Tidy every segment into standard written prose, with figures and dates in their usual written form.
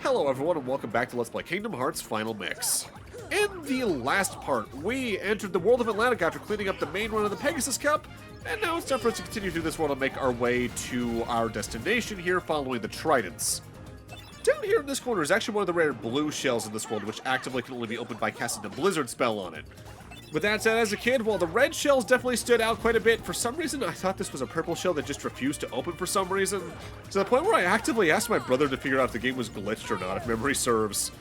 Hello everyone and welcome back to Let's Play Kingdom Hearts Final Mix. In the last part, we entered the world of Atlantica after cleaning up the main run of the Pegasus Cup, and now it's time for us to continue through this world and make our way to our destination here following the tridents. Down here in this corner is actually one of the rare blue shells in this world, which actively can only be opened by casting the Blizzard spell on it. With that said, as a kid, while the red shells definitely stood out quite a bit, for some reason I thought this was a purple shell that just refused to open for some reason, to the point where I actively asked my brother to figure out if the game was glitched or not, if memory serves.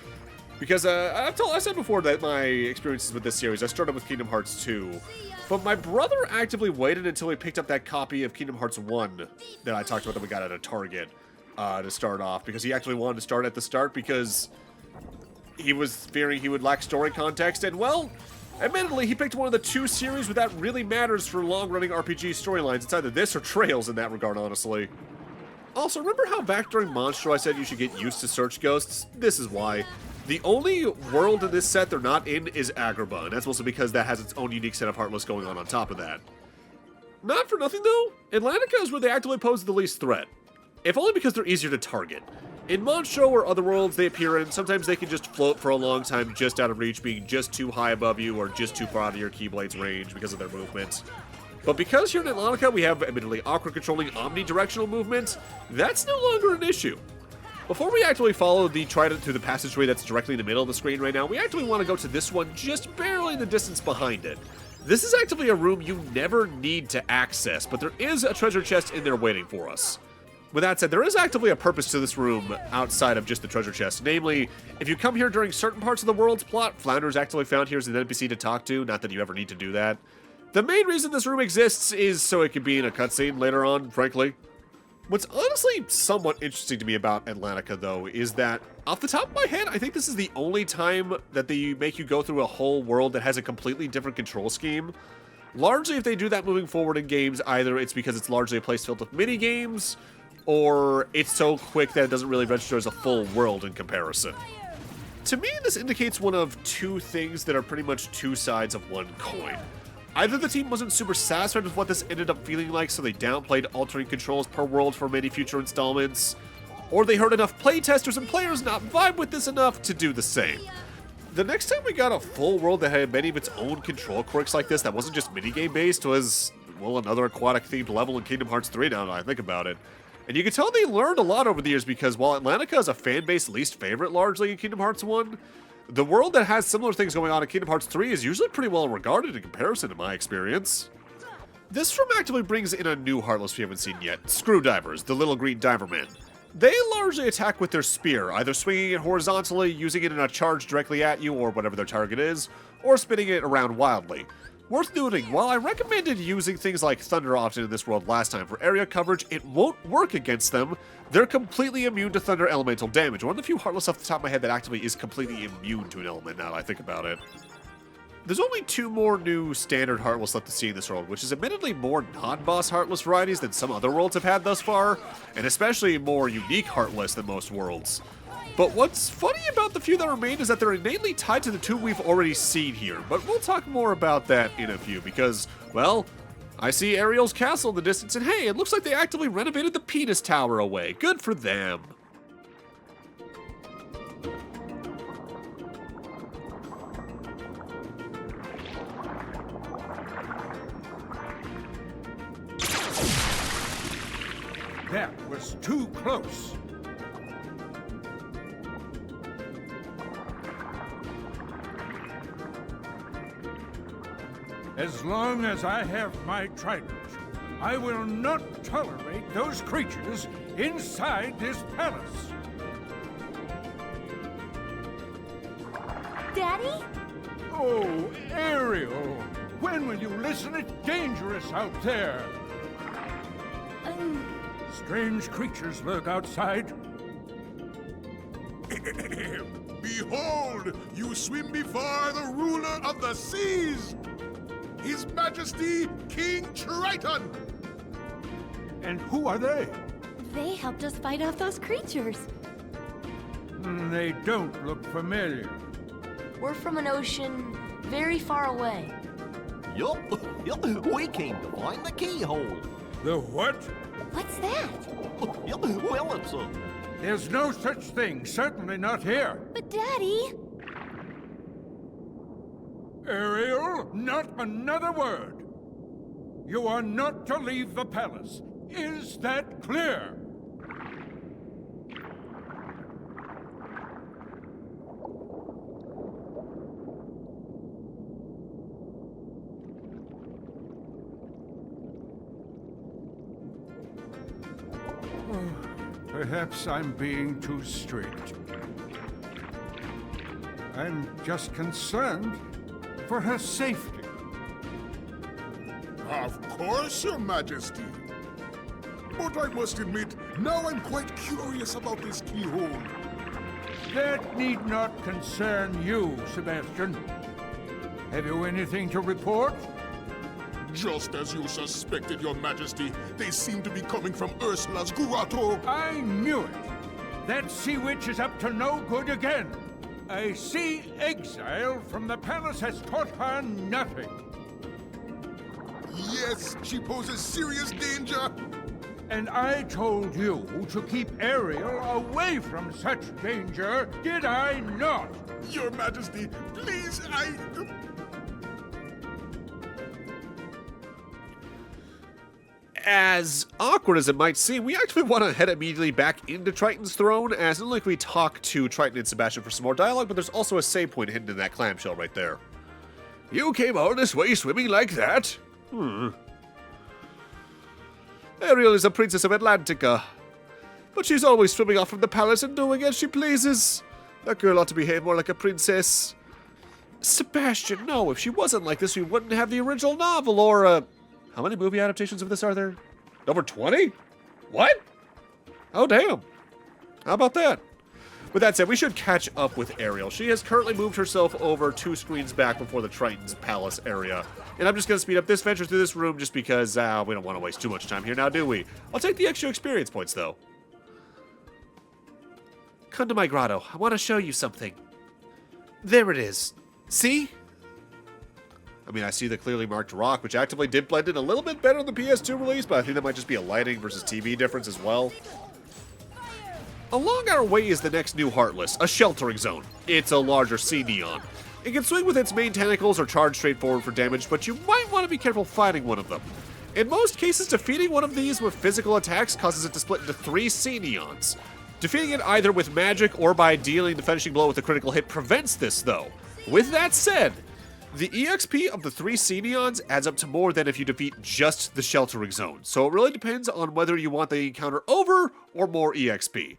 Because I said before that my experiences with this series, I started with Kingdom Hearts 2, but my brother actively waited until he picked up that copy of Kingdom Hearts 1 that I talked about that we got at a Target to start off, because he actually wanted to start at the start because he was fearing he would lack story context, and well, admittedly, he picked one of the two series where that really matters for long-running RPG storylines. It's either this or Trails in that regard, honestly. Also, remember how back during Monstro I said you should get used to search ghosts? This is why. The only world in this set they're not in is Agrabah, and that's mostly because that has its own unique set of Heartless going on top of that. Not for nothing, though, Atlantica is where they actively pose the least threat. If only because they're easier to target. In Monstro or other worlds they appear in, sometimes they can just float for a long time just out of reach, being just too high above you or just too far out of your Keyblade's range because of their movement. But because here in Atlantica we have admittedly awkward controlling omnidirectional movement, that's no longer an issue. Before we actually follow the trident through the passageway that's directly in the middle of the screen right now, we actually want to go to this one just barely in the distance behind it. This is actively a room you never need to access, but there is a treasure chest in there waiting for us. With that said, there is actively a purpose to this room outside of just the treasure chest. Namely, if you come here during certain parts of the world's plot, Flounder is actively found here as an NPC to talk to, not that you ever need to do that. The main reason this room exists is so it can be in a cutscene later on, frankly. What's honestly somewhat interesting to me about Atlantica, though, is that, off the top of my head, I think this is the only time that they make you go through a whole world that has a completely different control scheme. Largely, if they do that moving forward in games, either it's because it's largely a place filled with mini-games, or it's so quick that it doesn't really register as a full world in comparison. To me, this indicates one of two things that are pretty much two sides of one coin. Either the team wasn't super satisfied with what this ended up feeling like, so they downplayed altering controls per world for many future installments, or they heard enough playtesters and players not vibe with this enough to do the same. The next time we got a full world that had many of its own control quirks like this that wasn't just minigame based was, well, another aquatic themed level in Kingdom Hearts 3 now that I think about it. And you can tell they learned a lot over the years, because while Atlantica is a fan-base least favorite largely in Kingdom Hearts 1, the world that has similar things going on in Kingdom Hearts 3 is usually pretty well regarded in comparison in my experience. This room actively brings in a new Heartless we haven't seen yet, Screwdivers, the little green divermen. They largely attack with their spear, either swinging it horizontally, using it in a charge directly at you or whatever their target is, or spinning it around wildly. Worth noting, while I recommended using things like Thunder often in this world last time for area coverage, it won't work against them. They're completely immune to Thunder elemental damage. One of the few Heartless off the top of my head that actively is completely immune to an element now that I think about it. There's only two more new standard Heartless left to see in this world, which is admittedly more non-boss Heartless varieties than some other worlds have had thus far, and especially more unique Heartless than most worlds. But what's funny about the few that remain is that they're innately tied to the two we've already seen here, but we'll talk more about that in a few because, well, I see Ariel's castle in the distance, and hey, it looks like they actively renovated the Penis Tower away. Good for them. That was too close. As long as I have my trident, I will not tolerate those creatures inside this palace. Daddy? Oh, Ariel, when will you listen? It's dangerous out there. Strange creatures lurk outside. Behold, you swim before the ruler of the seas, His Majesty King Triton. And who are they? They helped us fight off those creatures. They don't look familiar. We're from an ocean very far away. Yup, we came to find the keyhole. The what? What's that? Well, There's no such thing, certainly not here. But Daddy... Ariel, not another word. You are not to leave the palace. Is that clear? Perhaps I'm being too strict. I'm just concerned for her safety. Of course, Your Majesty. But I must admit, now I'm quite curious about this keyhole. That need not concern you, Sebastian. Have you anything to report? Just as you suspected, Your Majesty, they seem to be coming from Ursula's grotto. I knew it. That sea witch is up to no good again. A sea exile from the palace has taught her nothing. Yes, she poses serious danger. And I told you to keep Ariel away from such danger, did I not? Your Majesty, please, As awkward as it might seem, we actually want to head immediately back into Triton's throne, as not only can we talk to Triton and Sebastian for some more dialogue, but there's also a save point hidden in that clamshell right there. You came all this way swimming like that? Ariel is a princess of Atlantica, but she's always swimming off from the palace and doing as she pleases. That girl ought to behave more like a princess. Sebastian, no, if she wasn't like this, we wouldn't have the original novel, or, how many movie adaptations of this are there? Over 20? What? Oh, damn. How about that? With that said, we should catch up with Ariel. She has currently moved herself over 2 screens back before the Triton's palace area. And I'm just going to speed up this venture through this room just because we don't want to waste too much time here now, do we? I'll take the extra experience points, though. Come to my grotto. I want to show you something. There it is. See? I mean, I see the clearly marked rock, which actively did blend in a little bit better in the PS2 release, but I think that might just be a lighting versus TV difference as well. Along our way is the next new Heartless, a sheltering zone. It's a larger sea neon. It can swing with its main tentacles or charge straight forward for damage, but you might want to be careful fighting one of them. In most cases, defeating one of these with physical attacks causes it to split into 3 sea neons. Defeating it either with magic or by dealing the finishing blow with a critical hit prevents this, though. With that said, the EXP of the 3 sea neons adds up to more than if you defeat just the sheltering zone, so it really depends on whether you want the encounter over or more EXP.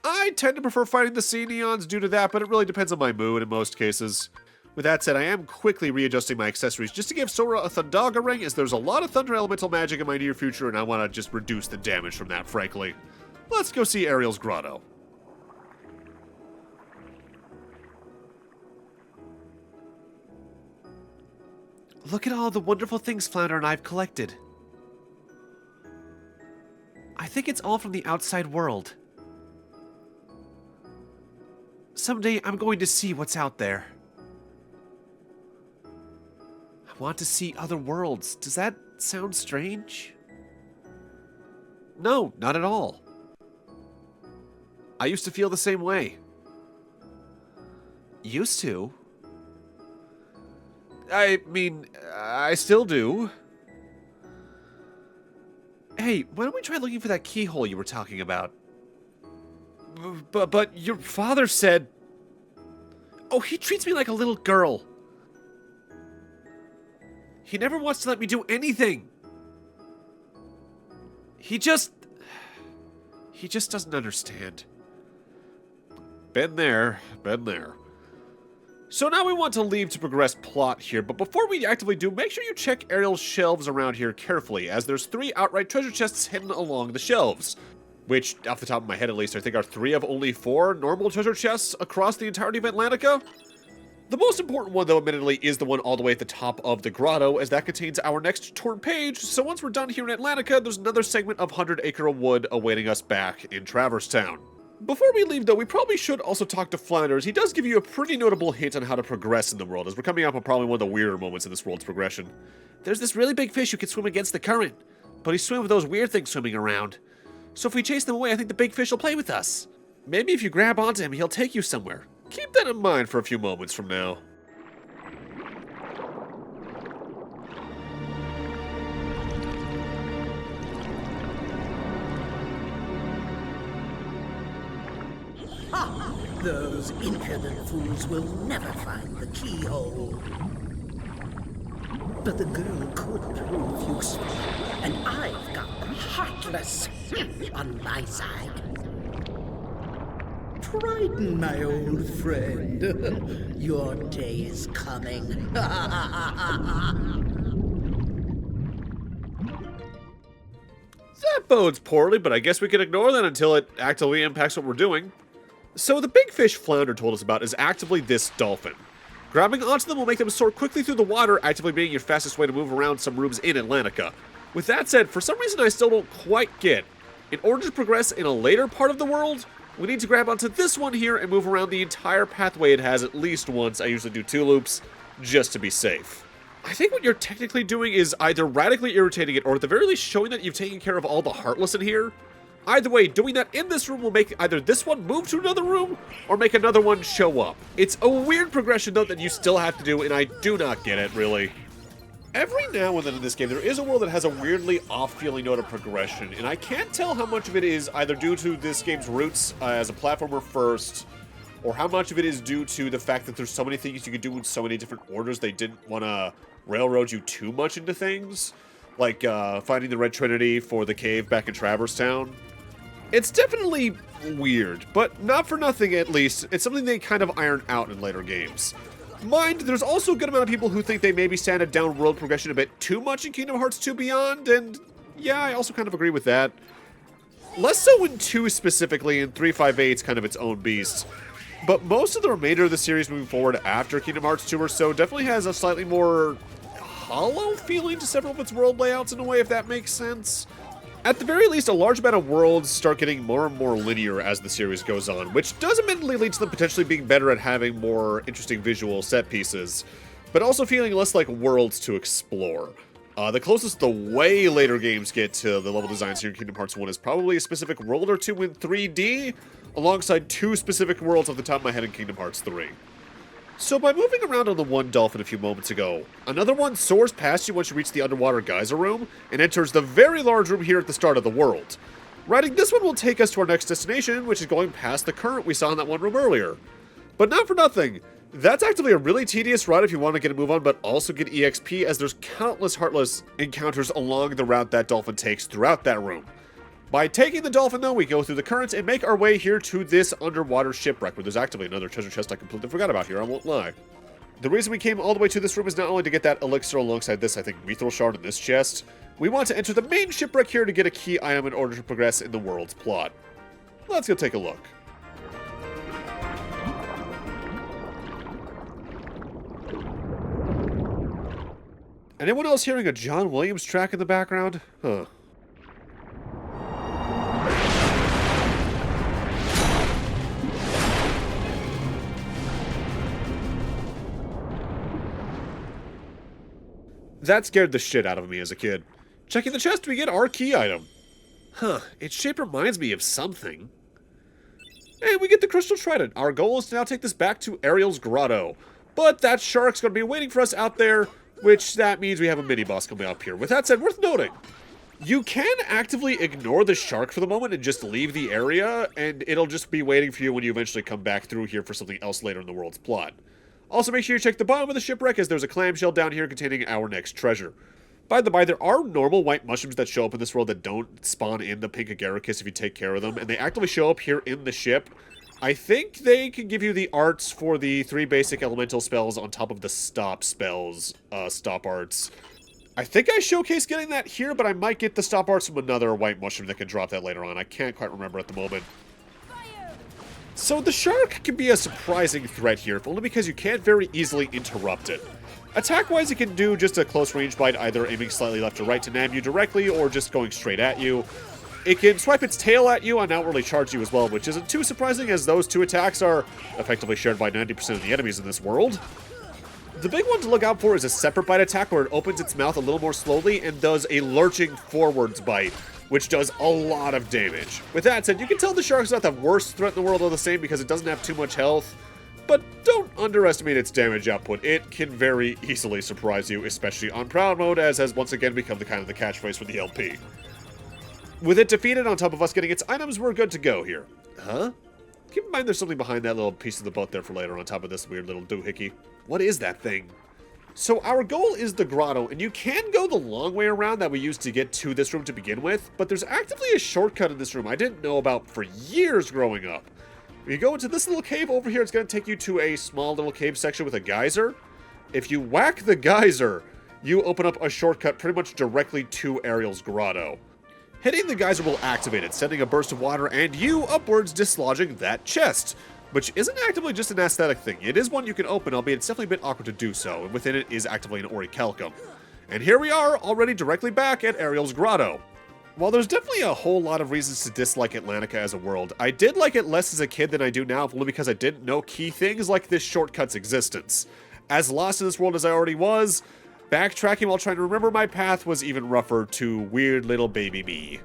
I tend to prefer fighting the sea neons due to that, but it really depends on my mood in most cases. With that said, I am quickly readjusting my accessories just to give Sora a Thundaga ring, as there's a lot of Thunder Elemental magic in my near future, and I want to just reduce the damage from that, frankly. Let's go see Ariel's grotto. Look at all the wonderful things Flounder and I've collected. I think it's all from the outside world. Someday I'm going to see what's out there. I want to see other worlds. Does that sound strange? No, not at all. I used to feel the same way. Used to? I mean, I still do. Hey, why don't we try looking for that keyhole you were talking about? But your father said... Oh, he treats me like a little girl. He never wants to let me do anything. He just doesn't understand. Been there, been there. So now we want to leave to progress plot here, but before we actively do, make sure you check Ariel's shelves around here carefully, as there's 3 outright treasure chests hidden along the shelves. Which, off the top of my head at least, I think are 3 of only 4 normal treasure chests across the entirety of Atlantica. The most important one, though, admittedly, is the one all the way at the top of the grotto, as that contains our next torn page, so once we're done here in Atlantica, there's another segment of 100 Acre of Wood awaiting us back in Traverse Town. Before we leave, though, we probably should also talk to Flounder, as he does give you a pretty notable hint on how to progress in the world, as we're coming up on probably one of the weirder moments in this world's progression. There's this really big fish who can swim against the current, but he's swimming with those weird things swimming around. So if we chase them away, I think the big fish will play with us. Maybe if you grab onto him, he'll take you somewhere. Keep that in mind for a few moments from now. Those impudent fools will never find the keyhole. But the girl could prove useful, and I've got the heartless on my side. Trident, my old friend, your day is coming. That bodes poorly, but I guess we can ignore that until it actively impacts what we're doing. So the big fish Flounder told us about is actively this dolphin. Grabbing onto them will make them soar quickly through the water, actively being your fastest way to move around some rooms in Atlantica. With that said, for some reason I still don't quite get, in order to progress in a later part of the world, we need to grab onto this one here and move around the entire pathway it has at least once. I usually do 2 loops, just to be safe. I think what you're technically doing is either radically irritating it or at the very least showing that you've taken care of all the Heartless in here. Either way, doing that in this room will make either this one move to another room or make another one show up. It's a weird progression though that you still have to do, and I do not get it, really. Every now and then in this game, there is a world that has a weirdly off-feeling note of progression, and I can't tell how much of it is either due to this game's roots as a platformer first, or how much of it is due to the fact that there's so many things you could do in so many different orders they didn't want to railroad you too much into things, like finding the Red Trinity for the cave back in Traverse Town. It's definitely weird, but not for nothing at least, it's something they kind of iron out in later games. Mind, there's also a good amount of people who think they maybe stand a down world progression a bit too much in Kingdom Hearts 2 Beyond, and yeah, I also kind of agree with that. Less so in 2 specifically, and 358's kind of its own beast. But most of the remainder of the series moving forward after Kingdom Hearts 2 or so definitely has a slightly more hollow feeling to several of its world layouts in a way, if that makes sense. At the very least, a large amount of worlds start getting more and more linear as the series goes on, which does admittedly lead to them potentially being better at having more interesting visual set pieces, but also feeling less like worlds to explore. The closest the way later games get to the level designs here in Kingdom Hearts 1 is probably a specific world or 2 in 3D, alongside 2 specific worlds off the top of my head in Kingdom Hearts 3. So by moving around on the one dolphin a few moments ago, another one soars past you once you reach the underwater geyser room, and enters the very large room here at the start of the world. Riding this one will take us to our next destination, which is going past the current we saw in that one room earlier. But not for nothing, that's actually a really tedious ride if you want to get a move on, but also get EXP, as there's countless Heartless encounters along the route that dolphin takes throughout that room. By taking the dolphin, though, we go through the currents and make our way here to this underwater shipwreck, where there's actively another treasure chest I completely forgot about here, I won't lie. The reason we came all the way to this room is not only to get that elixir alongside this, I think, mithril shard in this chest. We want to enter the main shipwreck here to get a key item in order to progress in the world's plot. Let's go take a look. Anyone else hearing a John Williams track in the background? Huh. That scared the shit out of me as a kid. Checking the chest, we get our key item. Huh, its shape reminds me of something. And we get the crystal trident. Our goal is to now take this back to Ariel's grotto. But that shark's gonna be waiting for us out there, which that means we have a mini-boss coming up here. With that said, worth noting, you can actively ignore the shark for the moment and just leave the area, and it'll just be waiting for you when you eventually come back through here for something else later in the world's plot. Also, make sure you check the bottom of the shipwreck, as there's a clamshell down here containing our next treasure. By the by, there are normal white mushrooms that show up in this world that don't spawn in the pink agaricus if you take care of them, and they actively show up here in the ship. I think they can give you the arts for the 3 basic elemental spells on top of the stop spells, stop arts. I think I showcased getting that here, but I might get the stop arts from another white mushroom that can drop that later on. I can't quite remember at the moment. So the shark can be a surprising threat here, if only because you can't very easily interrupt it. Attack-wise, it can do just a close range bite, either aiming slightly left or right to nab you directly, or just going straight at you. It can swipe its tail at you and outwardly charge you as well, which isn't too surprising, as those 2 attacks are effectively shared by 90% of the enemies in this world. The big one to look out for is a separate bite attack, where it opens its mouth a little more slowly and does a lurching forwards bite, which does a lot of damage. With that said, you can tell the shark's not the worst threat in the world all the same because it doesn't have too much health, but don't underestimate its damage output. It can very easily surprise you, especially on Proud Mode, as has once again become the kind of the catchphrase for the LP. With it defeated on top of us getting its items, we're good to go here. Huh? Keep in mind there's something behind that little piece of the boat there for later on top of this weird little doohickey. What is that thing? So our goal is the grotto, and you can go the long way around that we used to get to this room to begin with, but there's actively a shortcut in this room I didn't know about for years growing up. When you go into this little cave over here, it's going to take you to a small little cave section with a geyser. If you whack the geyser, you open up a shortcut pretty much directly to Ariel's grotto. Hitting the geyser will activate it, sending a burst of water and you upwards, dislodging that chest, which isn't actively just an aesthetic thing. It is one you can open, albeit it's definitely a bit awkward to do so, and within it is actively an orichalcum. And here we are, already directly back at Ariel's grotto. While there's definitely a whole lot of reasons to dislike Atlantica as a world, I did like it less as a kid than I do now, only because I didn't know key things like this shortcut's existence. As lost in this world as I already was, backtracking while trying to remember my path was even rougher to weird little baby me.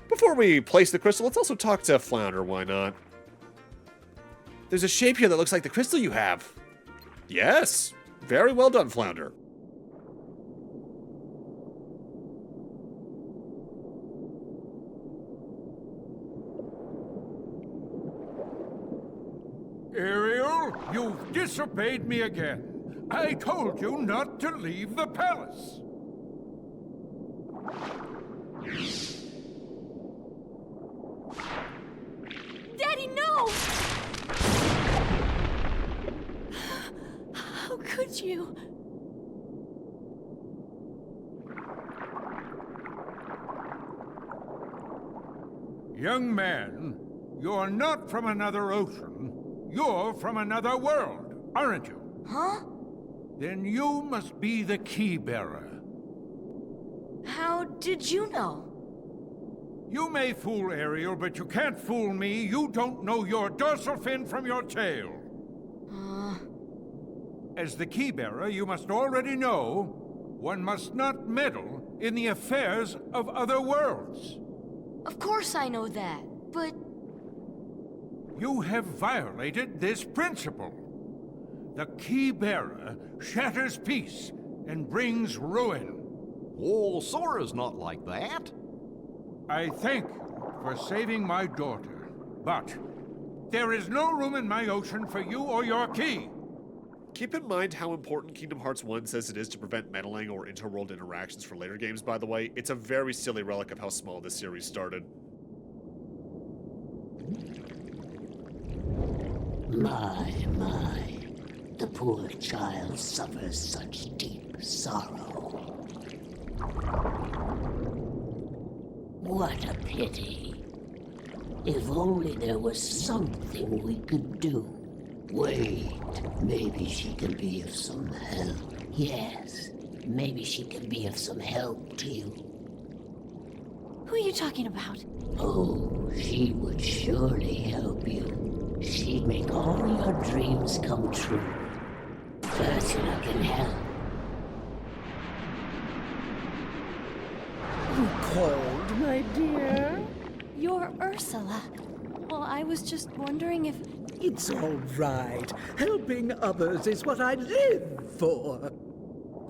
Before we place the crystal, let's also talk to Flounder, why not? There's a shape here that looks like the crystal you have. Yes, very well done, Flounder. Ariel, you've disobeyed me again. I told you not to leave the palace. Daddy, no! How could you? Young man, you're not from another ocean. You're from another world, aren't you? Huh? Then you must be the key bearer. How did you know? You may fool Ariel, but you can't fool me. You don't know your dorsal fin from your tail. As the key bearer, you must already know one must not meddle in the affairs of other worlds. Of course I know that, but... You have violated this principle. The key bearer shatters peace and brings ruin. Oh, Sora's not like that. I thank you for saving my daughter, but there is no room in my ocean for you or your key. Keep in mind how important Kingdom Hearts 1 says it is to prevent meddling or interworld interactions for later games, by the way. It's a very silly relic of how small this series started. My, the poor child suffers such deep sorrow. What a pity. If only there was something we could do. Wait, maybe she can be of some help. Yes, maybe she can be of some help to you. Who are you talking about? Oh, she would surely help you. She'd make all your dreams come true. Ursula can help. You called, my dear? You're Ursula. Well, I was just wondering if... It's all right. Helping others is what I live for.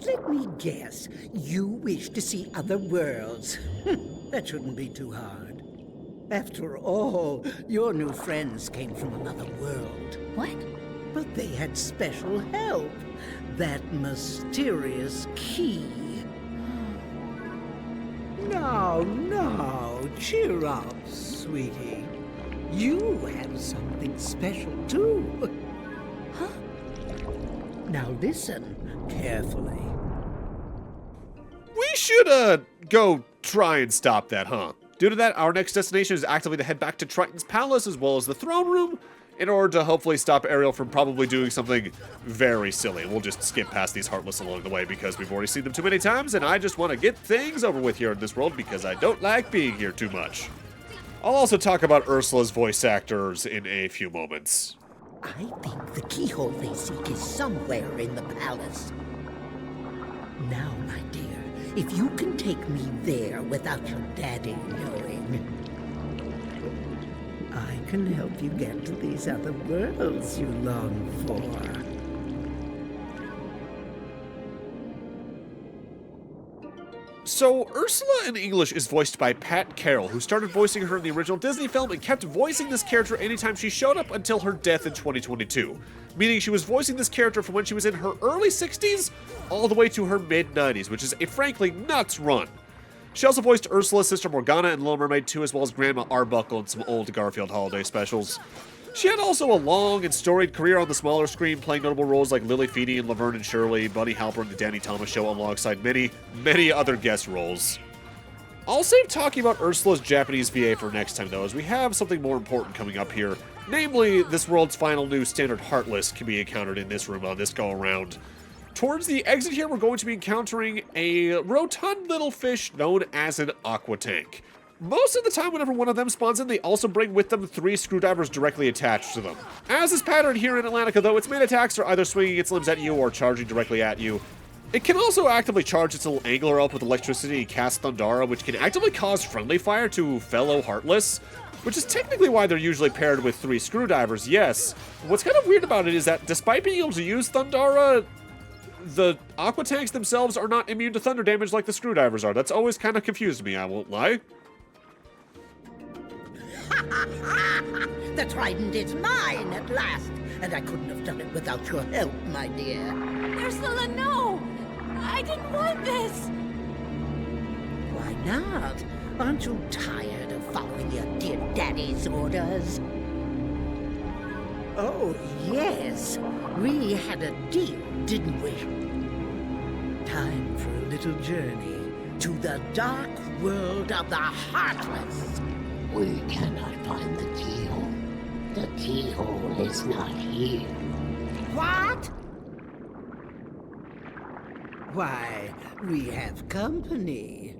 Let me guess. You wish to see other worlds. That shouldn't be too hard. After all, your new friends came from another world. What? But they had special help. That mysterious key. Now, cheer up, sweetie. You have something special, too. Huh? Now listen carefully. We should, go try and stop that, huh? Due to that, our next destination is actively to head back to Triton's Palace as well as the throne room in order to hopefully stop Ariel from probably doing something very silly. We'll just skip past these Heartless along the way because we've already seen them too many times and I just want to get things over with here in this world because I don't like being here too much. I'll also talk about Ursula's voice actors in a few moments. I think the keyhole they seek is somewhere in the palace. Now, my dear, if you can take me there without your daddy knowing, I can help you get to these other worlds you long for. So, Ursula in English is voiced by Pat Carroll, who started voicing her in the original Disney film and kept voicing this character anytime she showed up until her death in 2022. Meaning she was voicing this character from when she was in her early 60s all the way to her mid-90s, which is a frankly nuts run. She also voiced Ursula's sister Morgana in Little Mermaid 2, as well as Grandma Arbuckle in some old Garfield holiday specials. She had also a long and storied career on the smaller screen, playing notable roles like Lily Feeney in Laverne and Shirley, Buddy Halper in The Danny Thomas Show, alongside many, many other guest roles. I'll save talking about Ursula's Japanese VA for next time, though, as we have something more important coming up here. Namely, this world's final new standard Heartless can be encountered in this room on this go-around. Towards the exit here, we're going to be encountering a rotund little fish known as an aqua tank. Most of the time, whenever one of them spawns in, they also bring with them 3 screwdrivers directly attached to them. As is pattern here in Atlantica, though, its main attacks are either swinging its limbs at you or charging directly at you. It can also actively charge its little angler up with electricity and cast Thundara, which can actively cause friendly fire to fellow Heartless, which is technically why they're usually paired with 3 screwdrivers, yes. What's kind of weird about it is that despite being able to use Thundara, the aqua tanks themselves are not immune to thunder damage like the screwdrivers are. That's always kind of confused me, I won't lie. The trident is mine at last, and I couldn't have done it without your help, my dear. Ursula, no! I didn't want this! Why not? Aren't you tired of following your dear daddy's orders? Oh, yes. We had a deal, didn't we? Time for a little journey to the dark world of the Heartless. We cannot find the keyhole. The keyhole is not here. What? Why, we have company.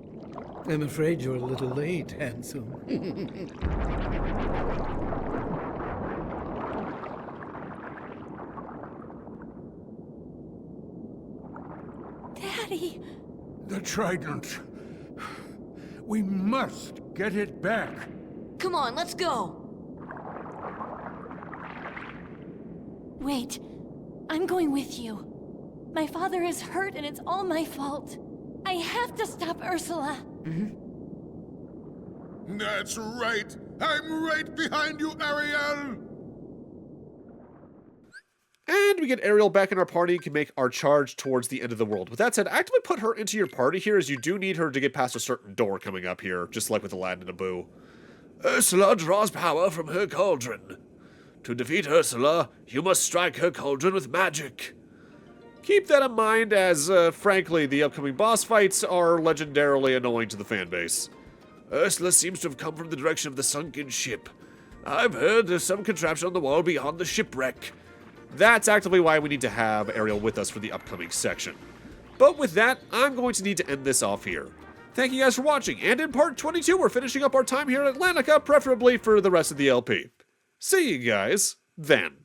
I'm afraid you're a little late, handsome. Daddy! The trident. We must get it back. Come on, let's go. Wait. I'm going with you. My father is hurt and it's all my fault. I have to stop Ursula. That's right. I'm right behind you, Ariel. And we get Ariel back in our party and can make our charge towards the end of the world. With that said, actively put her into your party here, as you do need her to get past a certain door coming up here, just like with Aladdin and Abu. Ursula draws power from her cauldron. To defeat Ursula, you must strike her cauldron with magic. Keep that in mind, as, frankly, the upcoming boss fights are legendarily annoying to the fanbase. Ursula seems to have come from the direction of the sunken ship. I've heard there's some contraption on the wall beyond the shipwreck. That's actively why we need to have Ariel with us for the upcoming section. But with that, I'm going to need to end this off here. Thank you guys for watching, and in part 22, we're finishing up our time here at Atlantica, preferably for the rest of the LP. See you guys then.